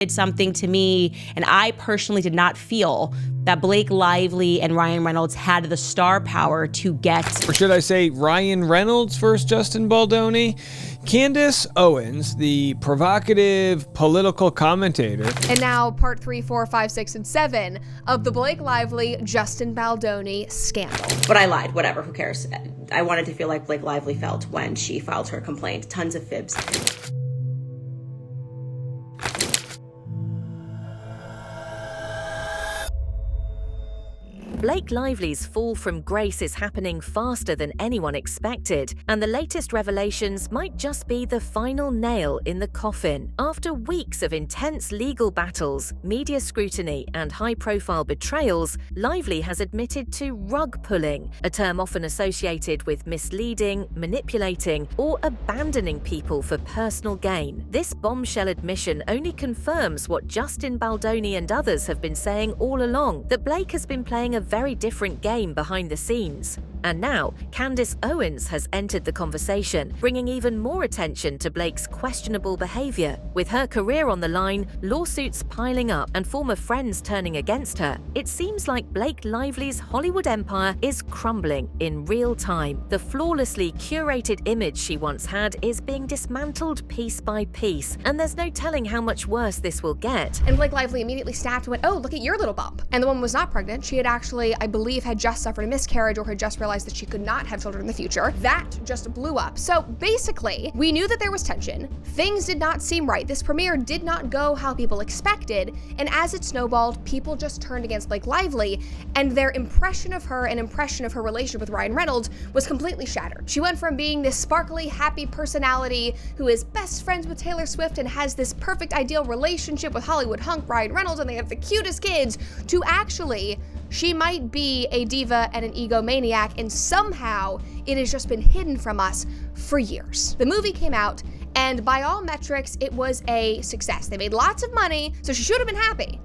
Did something to me, and I personally did not feel that Blake Lively and Ryan Reynolds had the star power to get. Or should I say Ryan Reynolds versus Justin Baldoni? Candace Owens, the provocative political commentator. And now part 3, 4, 5, 6, and 7 of the Blake Lively, Justin Baldoni scandal. But I lied, whatever, who cares? I wanted to feel like Blake Lively felt when she filed her complaint. Tons of fibs. Blake Lively's fall from grace is happening faster than anyone expected, and the latest revelations might just be the final nail in the coffin. After weeks of intense legal battles, media scrutiny, and high-profile betrayals, Lively has admitted to rug pulling, a term often associated with misleading, manipulating, or abandoning people for personal gain. This bombshell admission only confirms what Justin Baldoni and others have been saying all along, that Blake has been playing a very different game behind the scenes. And now, Candace Owens has entered the conversation, bringing even more attention to Blake's questionable behavior. With her career on the line, lawsuits piling up, and former friends turning against her, it seems like Blake Lively's Hollywood empire is crumbling in real time. The flawlessly curated image she once had is being dismantled piece by piece, and there's no telling how much worse this will get. And Blake Lively immediately snapped and went, "Oh, look at your little bump." And the woman was not pregnant. She had actually, I believe, had just suffered a miscarriage or had just realized that she could not have children in the future. That just blew up. So basically, we knew that there was tension. Things did not seem right. This premiere did not go how people expected. And as it snowballed, people just turned against Blake Lively, and their impression of her and impression of her relationship with Ryan Reynolds was completely shattered. She went from being this sparkly, happy personality who is best friends with Taylor Swift and has this perfect, ideal relationship with Hollywood hunk Ryan Reynolds, and they have the cutest kids, to actually, she might be a diva and an egomaniac, and somehow it has just been hidden from us for years. The movie came out, and by all metrics, it was a success. They made lots of money, so she should have been happy.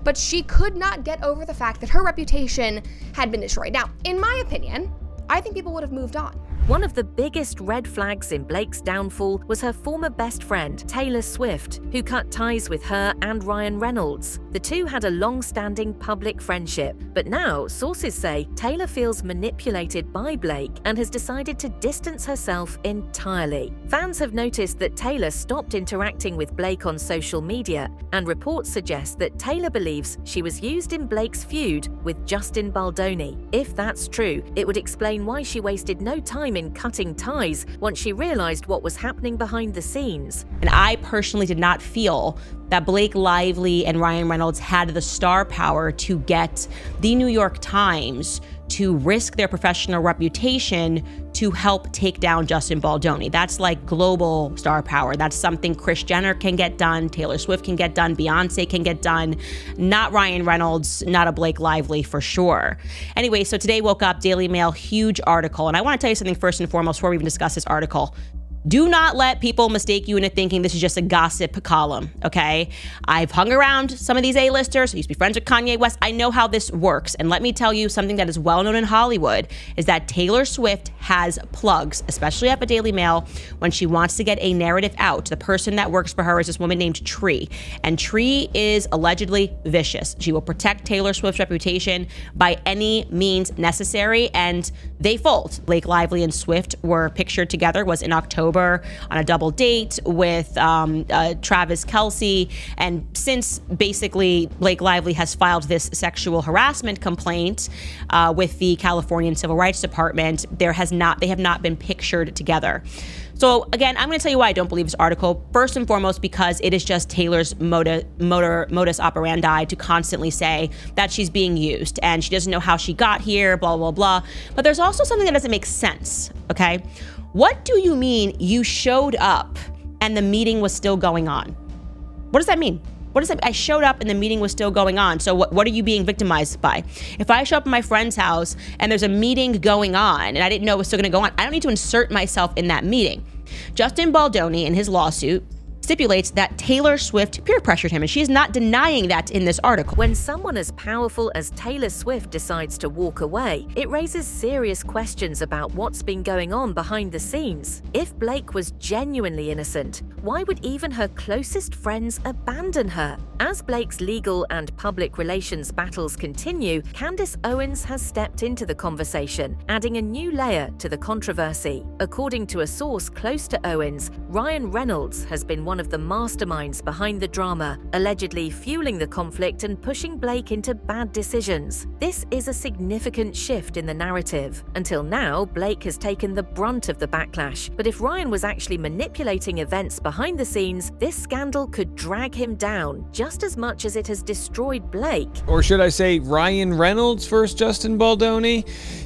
But she could not get over the fact that her reputation had been destroyed. Now, in my opinion, I think people would have moved on. One of the biggest red flags in Blake's downfall was her former best friend, Taylor Swift, who cut ties with her and Ryan Reynolds. The two had a long-standing public friendship, but now sources say Taylor feels manipulated by Blake and has decided to distance herself entirely. Fans have noticed that Taylor stopped interacting with Blake on social media, and reports suggest that Taylor believes she was used in Blake's feud with Justin Baldoni. If that's true, it would explain why she wasted no time in cutting ties once she realized what was happening behind the scenes. And I personally did not feel that Blake Lively and Ryan Reynolds had the star power to get the New York Times to risk their professional reputation to help take down Justin Baldoni. That's like global star power. That's something Kris Jenner can get done, Taylor Swift can get done, Beyonce can get done. Not Ryan Reynolds, not a Blake Lively for sure. Anyway, so today woke up, Daily Mail, huge article. And I want to tell you something first and foremost before we even discuss this article. Do not let people mistake you into thinking this is just a gossip column, okay? I've hung around some of these A-listers. I used to be friends with Kanye West. I know how this works. And let me tell you something that is well known in Hollywood is that Taylor Swift has plugs, especially at the Daily Mail, when she wants to get a narrative out. The person that works for her is this woman named Tree. And Tree is allegedly vicious. She will protect Taylor Swift's reputation by any means necessary, and they fold. Blake Lively and Swift were pictured together, was in October on a double date with Travis Kelce. And since basically Blake Lively has filed this sexual harassment complaint with the California Civil Rights Department, they have not been pictured together. So again, I'm going to tell you why I don't believe this article. First and foremost, because it is just Taylor's modus operandi to constantly say that she's being used and she doesn't know how she got here, blah, blah, blah. But there's also something that doesn't make sense, okay? What do you mean you showed up and the meeting was still going on? What does that mean? What does that? I showed up and the meeting was still going on. So what are you being victimized by? If I show up at my friend's house and there's a meeting going on and I didn't know it was still going to go on, I don't need to insert myself in that meeting. Justin Baldoni in his lawsuit stipulates that Taylor Swift peer pressured him, and she is not denying that in this article. When someone as powerful as Taylor Swift decides to walk away, it raises serious questions about what's been going on behind the scenes. If Blake was genuinely innocent, why would even her closest friends abandon her? As Blake's legal and public relations battles continue, Candace Owens has stepped into the conversation, adding a new layer to the controversy. According to a source close to Owens, Ryan Reynolds has been one of the masterminds behind the drama, allegedly fueling the conflict and pushing Blake into bad decisions. This is a significant shift in the narrative. Until now, Blake has taken the brunt of the backlash, but if Ryan was actually manipulating events behind the scenes, this scandal could drag him down just as much as it has destroyed Blake. Or should I say Ryan Reynolds versus Justin Baldoni?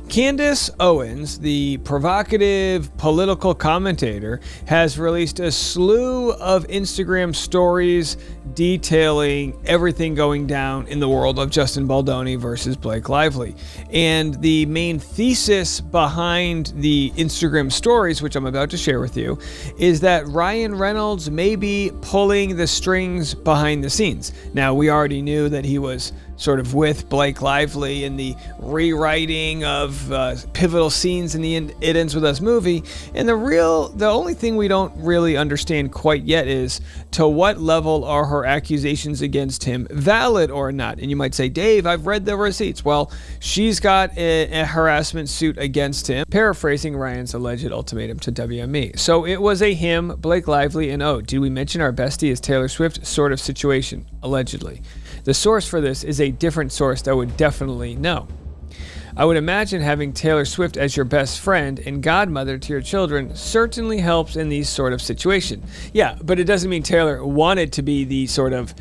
Candace Owens, the provocative political commentator, has released a slew of Instagram stories detailing everything going down in the world of Justin Baldoni versus Blake Lively. And the main thesis behind the Instagram stories, which I'm about to share with you, is that Ryan Reynolds may be pulling the strings behind the scenes. Now, we already knew that he was sort of with Blake Lively in the rewriting of pivotal scenes in the It Ends With Us movie. And the only thing we don't really understand quite yet is to what level are her accusations against him valid or not. And you might say, Dave, I've read the receipts. Well, she's got a harassment suit against him, paraphrasing Ryan's alleged ultimatum to WME. So it was a him, Blake Lively, and did we mention our bestie is Taylor Swift sort of situation, allegedly. The source for this is a different source that would definitely know. I would imagine having Taylor Swift as your best friend and godmother to your children certainly helps in these sort of situations. Yeah, but it doesn't mean Taylor wanted to be the sort of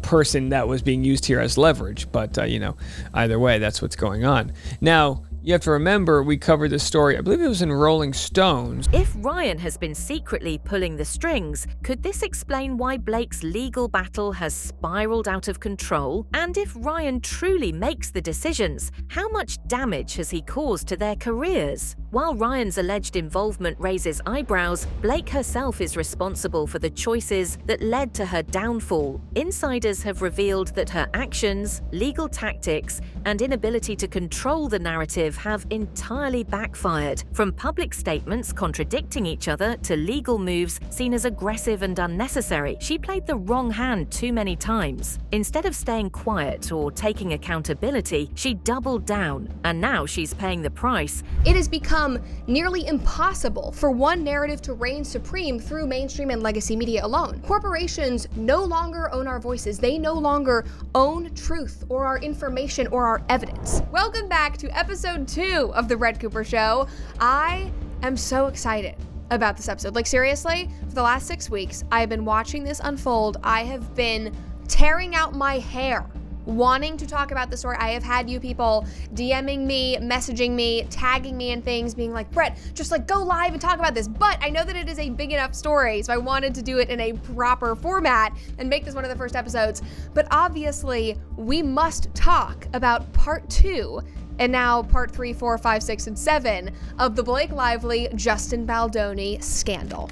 person that was being used here as leverage. But, either way, that's what's going on. Now, you have to remember, we covered this story, I believe it was in Rolling Stones. If Ryan has been secretly pulling the strings, could this explain why Blake's legal battle has spiraled out of control? And if Ryan truly makes the decisions, how much damage has he caused to their careers? While Ryan's alleged involvement raises eyebrows, Blake herself is responsible for the choices that led to her downfall. Insiders have revealed that her actions, legal tactics, and inability to control the narrative have entirely backfired. From public statements contradicting each other to legal moves seen as aggressive and unnecessary, she played the wrong hand too many times. Instead of staying quiet or taking accountability, she doubled down, and now she's paying the price. It has become nearly impossible for one narrative to reign supreme through mainstream and legacy media alone. Corporations no longer own our voices. They no longer own truth or our information or our evidence. Welcome back to episode 2 of The Red Cooper Show. I am so excited about this episode. Like, seriously, for the last 6 weeks, I have been watching this unfold. I have been tearing out my hair wanting to talk about the story. I have had you people DMing me, messaging me, tagging me in things, being like, Brett, just like go live and talk about this. But I know that it is a big enough story, so I wanted to do it in a proper format and make this one of the first episodes. But obviously, we must talk about part 2 and now part 3, 4, 5, 6, and 7 of the Blake Lively, Justin Baldoni scandal.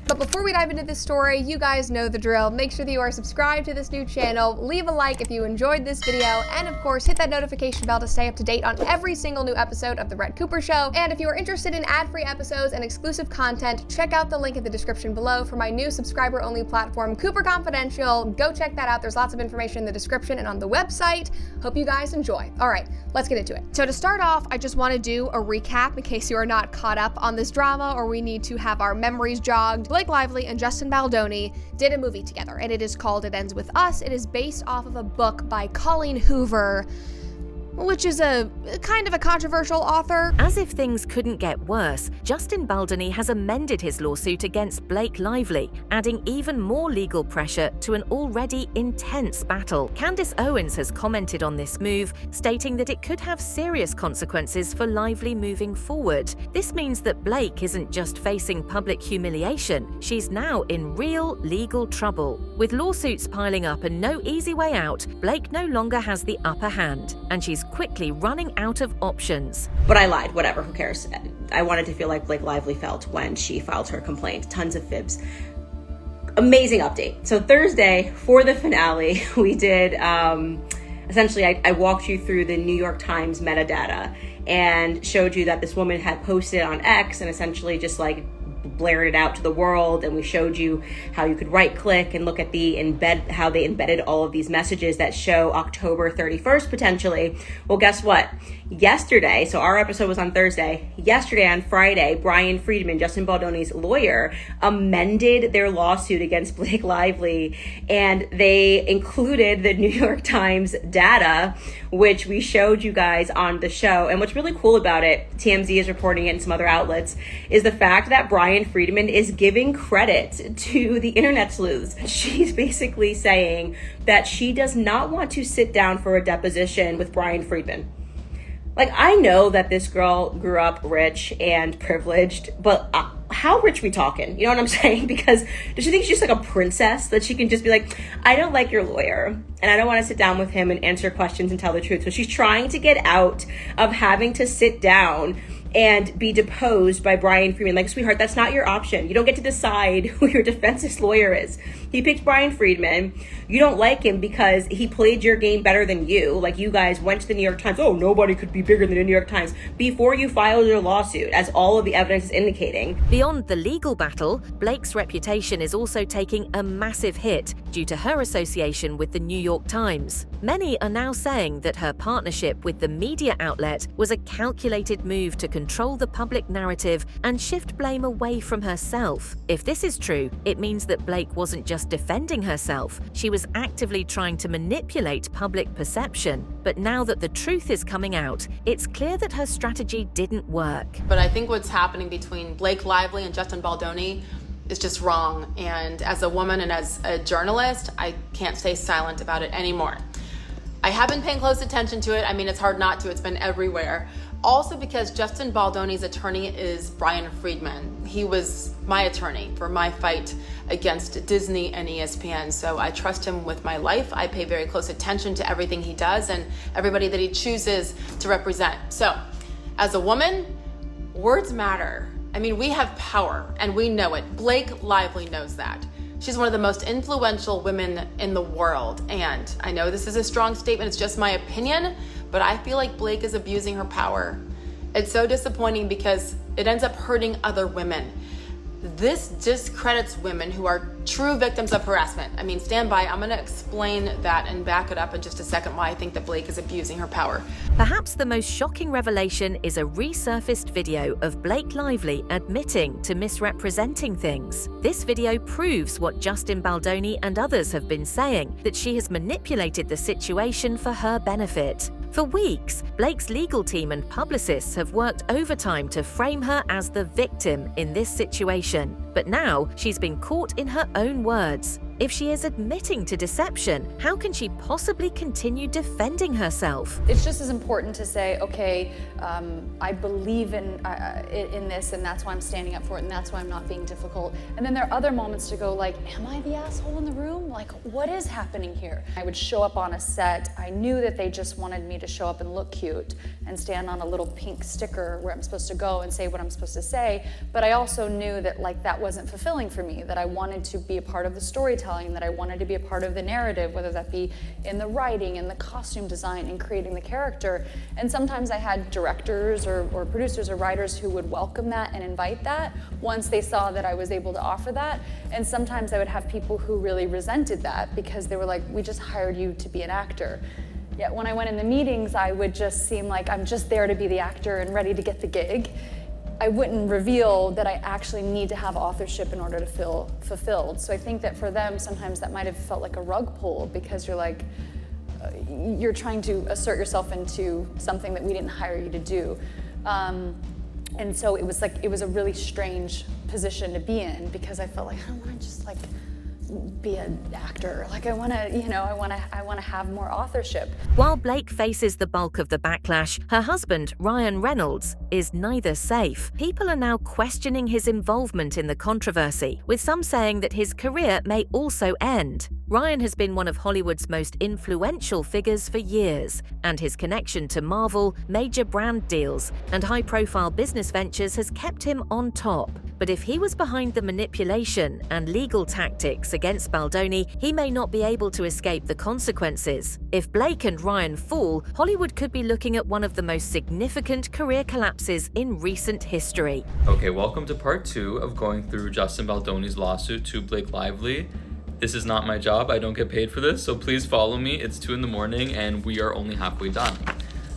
But before we dive into this story, you guys know the drill. Make sure that you are subscribed to this new channel, leave a like if you enjoyed this video, and of course, hit that notification bell to stay up to date on every single new episode of The Red Cooper Show. And if you are interested in ad-free episodes and exclusive content, check out the link in the description below for my new subscriber-only platform, Cooper Confidential. Go check that out. There's lots of information in the description and on the website. Hope you guys enjoy. All right, let's get into it. So to start off, I just want to do a recap in case you are not caught up on this drama or we need to have our memories jogged. Blake Lively and Justin Baldoni did a movie together, and it is called It Ends With Us. It is based off of a book by Colleen Hoover, which is a kind of a controversial author. As if things couldn't get worse, Justin Baldoni has amended his lawsuit against Blake Lively, adding even more legal pressure to an already intense battle. Candace Owens has commented on this move, stating that it could have serious consequences for Lively moving forward. This means that Blake isn't just facing public humiliation, she's now in real legal trouble. With lawsuits piling up and no easy way out, Blake no longer has the upper hand, and she's quickly running out of options. But I lied, whatever, who cares? I wanted to feel like Blake Lively felt when she filed her complaint. Tons of fibs. Amazing update. So Thursday, for the finale, we did, essentially, I walked you through the New York Times metadata and showed you that this woman had posted on X and essentially just like blared it out to the world, and we showed you how you could right click and look at how they embedded all of these messages that show October 31st potentially. Well, guess what? Yesterday, so our episode was on Thursday, yesterday on Friday, Brian Friedman, Justin Baldoni's lawyer, amended their lawsuit against Blake Lively, and they included the New York Times data, which we showed you guys on the show. And what's really cool about it, TMZ is reporting it and some other outlets, is the fact that Brian Friedman is giving credit to the internet sleuths. She's basically saying that she does not want to sit down for a deposition with Brian Friedman. Like, I know that this girl grew up rich and privileged, but how rich we talking? You know what I'm saying? Because does she think she's just like a princess that she can just be like, I don't like your lawyer and I don't want to sit down with him and answer questions and tell the truth. So she's trying to get out of having to sit down and be deposed by Brian Friedman. Like, sweetheart, that's not your option. You don't get to decide who your defense's lawyer is. He picked Brian Friedman. You don't like him because he played your game better than you. Like, you guys went to the New York Times. Oh, nobody could be bigger than the New York Times before you filed your lawsuit, as all of the evidence is indicating. Beyond the legal battle, Blake's reputation is also taking a massive hit due to her association with the New York Times. Many are now saying that her partnership with the media outlet was a calculated move to control the public narrative and shift blame away from herself. If this is true, it means that Blake wasn't just defending herself, she was actively trying to manipulate public perception. But now that the truth is coming out, it's clear that her strategy didn't work. But I think what's happening between Blake Lively and Justin Baldoni is just wrong. And as a woman and as a journalist, I can't stay silent about it anymore. I have been paying close attention to it. I mean, it's hard not to. It's been everywhere. Also because Justin Baldoni's attorney is Brian Friedman. He was my attorney for my fight against Disney and ESPN. So I trust him with my life. I pay very close attention to everything he does and everybody that he chooses to represent. So as a woman, words matter. I mean, we have power and we know it. Blake Lively knows that. She's one of the most influential women in the world. And I know this is a strong statement, it's just my opinion, but I feel like Blake is abusing her power. It's so disappointing because it ends up hurting other women. This discredits women who are true victims of harassment. I mean, stand by. I'm going to explain that and back it up in just a second why I think that Blake is abusing her power. Perhaps the most shocking revelation is a resurfaced video of Blake Lively admitting to misrepresenting things. This video proves what Justin Baldoni and others have been saying, that she has manipulated the situation for her benefit. For weeks, Blake's legal team and publicists have worked overtime to frame her as the victim in this situation. But now she's been caught in her own words. If she is admitting to deception, how can she possibly continue defending herself? It's just as important to say, okay, I believe in this, and that's why I'm standing up for it, and that's why I'm not being difficult. And then there are other moments to go like, am I the asshole in the room? Like, what is happening here? I would show up on a set. I knew that they just wanted me to show up and look cute and stand on a little pink sticker where I'm supposed to go and say what I'm supposed to say. But I also knew that like that wasn't fulfilling for me, that I wanted to be a part of the storytelling, that I wanted to be a part of the narrative, whether that be in the writing, in the costume design, in creating the character. And sometimes I had directors or producers or writers who would welcome that and invite that once they saw that I was able to offer that. And sometimes I would have people who really resented that because they were like, we just hired you to be an actor. Yet when I went in the meetings, I would just seem like I'm just there to be the actor and ready to get the gig. I wouldn't reveal that I actually need to have authorship in order to feel fulfilled. So I think that for them, sometimes that might have felt like a rug pull because you're like, you're trying to assert yourself into something that we didn't hire you to do. And so it was like, it was a really strange position to be in because I felt like, I don't want to just like be an actor. Like I want to, you know, I want to have more authorship. While Blake faces the bulk of the backlash, her husband, Ryan Reynolds, is neither safe. People are now questioning his involvement in the controversy, with some saying that his career may also end. Ryan has been one of Hollywood's most influential figures for years, and his connection to Marvel, major brand deals, and high-profile business ventures has kept him on top. But if he was behind the manipulation and legal tactics against Baldoni, he may not be able to escape the consequences. If Blake and Ryan fall, Hollywood could be looking at one of the most significant career collapses in recent history. Okay, welcome to part 2 of going through Justin Baldoni's lawsuit to Blake Lively. This is not my job, I don't get paid for this, so please follow me. It's 2 in the morning and we are only halfway done.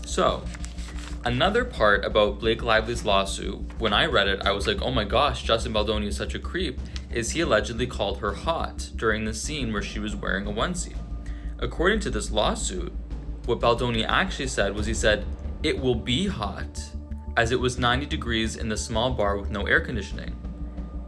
So, another part about Blake Lively's lawsuit, when I read it, I was like, oh my gosh, Justin Baldoni is such a creep, is he allegedly called her hot during the scene where she was wearing a onesie. According to this lawsuit, what Baldoni actually said was he said, it will be hot, as it was 90 degrees in the small bar with no air conditioning.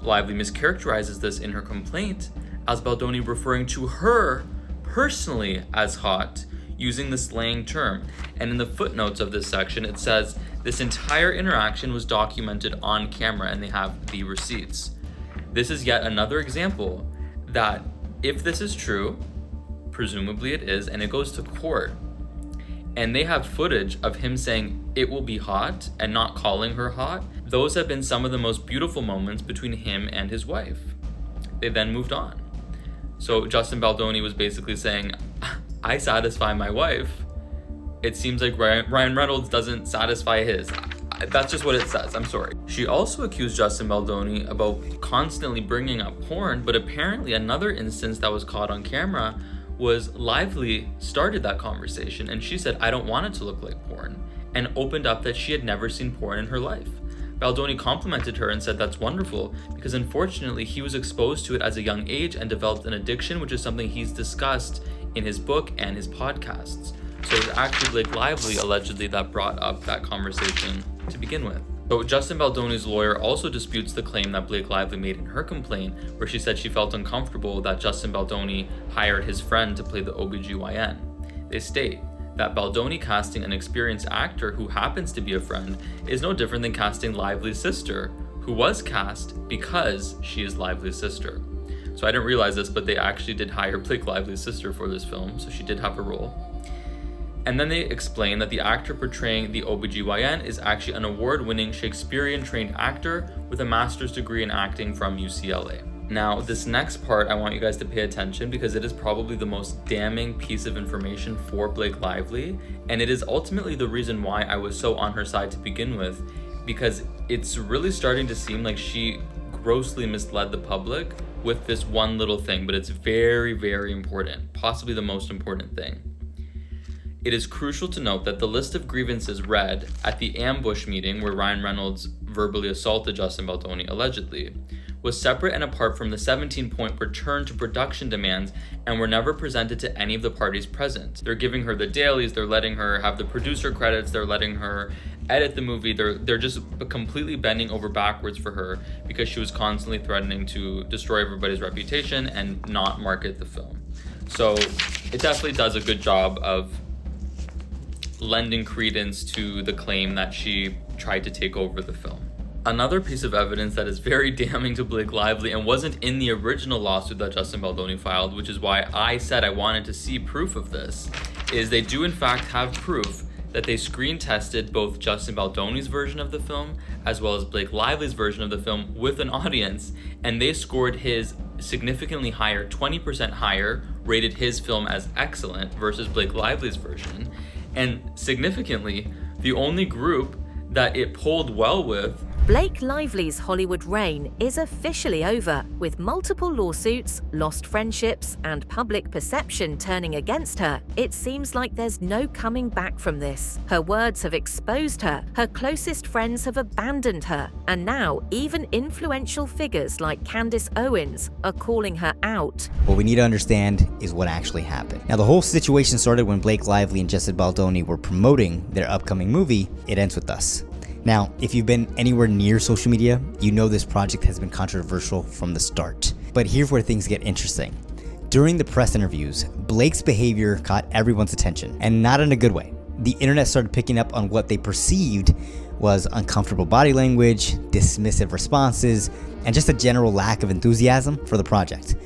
Lively mischaracterizes this in her complaint as Baldoni referring to her personally as hot, using the slang term. And in the footnotes of this section, it says this entire interaction was documented on camera and they have the receipts. This is yet another example that if this is true, presumably it is, and it goes to court, and they have footage of him saying it will be hot and not calling her hot, those have been some of the most beautiful moments between him and his wife. They then moved on. So Justin Baldoni was basically saying, I satisfy my wife. It seems like Ryan Reynolds doesn't satisfy his. That's just what it says, I'm sorry. She also accused Justin Baldoni about constantly bringing up porn, but apparently another instance that was caught on camera was Lively started that conversation and she said, I don't want it to look like porn, and opened up that she had never seen porn in her life. Baldoni complimented her and said that's wonderful because unfortunately he was exposed to it as a young age and developed an addiction, which is something he's discussed in his book and his podcasts. So it was actually Blake Lively allegedly that brought up that conversation to begin with. So Justin Baldoni's lawyer also disputes the claim that Blake Lively made in her complaint, where she said she felt uncomfortable that Justin Baldoni hired his friend to play the OBGYN. They state that Baldoni casting an experienced actor who happens to be a friend is no different than casting Lively's sister, who was cast because she is Lively's sister. So I didn't realize this, but they actually did hire Blake Lively's sister for this film, so she did have a role. And then they explain that the actor portraying the OBGYN is actually an award-winning Shakespearean-trained actor with a master's degree in acting from UCLA. Now, this next part, I want you guys to pay attention because it is probably the most damning piece of information for Blake Lively, and it is ultimately the reason why I was so on her side to begin with, because it's really starting to seem like she grossly misled the public with this one little thing, but it's very, very important, possibly the most important thing. It is crucial to note that the list of grievances read at the ambush meeting where Ryan Reynolds verbally assaulted Justin Baldoni allegedly was separate and apart from the 17-point return to production demands and were never presented to any of the parties present. They're giving her the dailies, they're letting her have the producer credits, they're letting her edit the movie, they're just completely bending over backwards for her because she was constantly threatening to destroy everybody's reputation and not market the film. So it definitely does a good job of lending credence to the claim that she tried to take over the film. Another piece of evidence that is very damning to Blake Lively and wasn't in the original lawsuit that Justin Baldoni filed, which is why I said I wanted to see proof of this, is they do in fact have proof that they screen tested both Justin Baldoni's version of the film as well as Blake Lively's version of the film with an audience, and they scored his significantly higher, 20% higher, rated his film as excellent versus Blake Lively's version. And significantly, the only group that it polled well with. Blake Lively's Hollywood reign is officially over, with multiple lawsuits, lost friendships, and public perception turning against her. It seems like there's no coming back from this. Her words have exposed her, her closest friends have abandoned her, and now even influential figures like Candace Owens are calling her out. What we need to understand is what actually happened. Now, the whole situation started when Blake Lively and Justin Baldoni were promoting their upcoming movie, It Ends With Us. Now, if you've been anywhere near social media, you know this project has been controversial from the start. But here's where things get interesting. During the press interviews, Blake's behavior caught everyone's attention, and not in a good way. The internet started picking up on what they perceived was uncomfortable body language, dismissive responses, and just a general lack of enthusiasm for the project.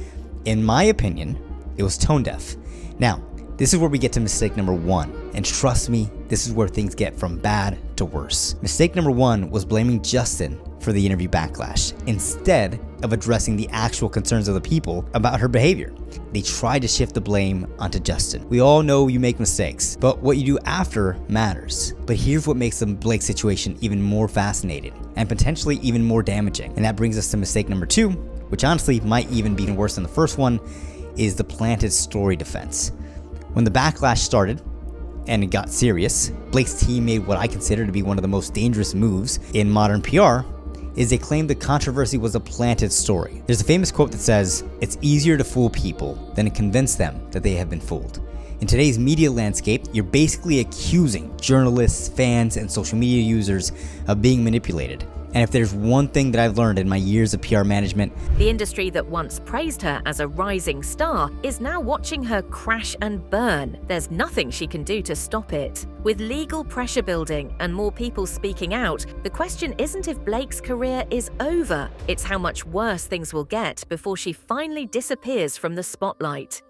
In my opinion, It was tone deaf. Now, this is where we get to mistake number 1. And trust me, this is where things get from bad to worse. Mistake number 1 was blaming Justin for the interview backlash, instead of addressing the actual concerns of the people about her behavior. They tried to shift the blame onto Justin. We all know you make mistakes, but what you do after matters. But here's what makes the Blake situation even more fascinating, and potentially even more damaging. And that brings us to mistake number 2, which honestly might even be worse than the first one, is the planted story defense. When the backlash started, and it got serious, Blake's team made what I consider to be one of the most dangerous moves in modern PR, is they claimed the controversy was a planted story. There's a famous quote that says, "It's easier to fool people than to convince them that they have been fooled." In today's media landscape, you're basically accusing journalists, fans, and social media users of being manipulated. And if there's one thing that I've learned in my years of PR management, The industry that once praised her as a rising star is now watching her crash and burn. There's nothing she can do to stop it. With legal pressure building and more people speaking out, the question isn't if Blake's career is over, it's how much worse things will get before she finally disappears from the spotlight.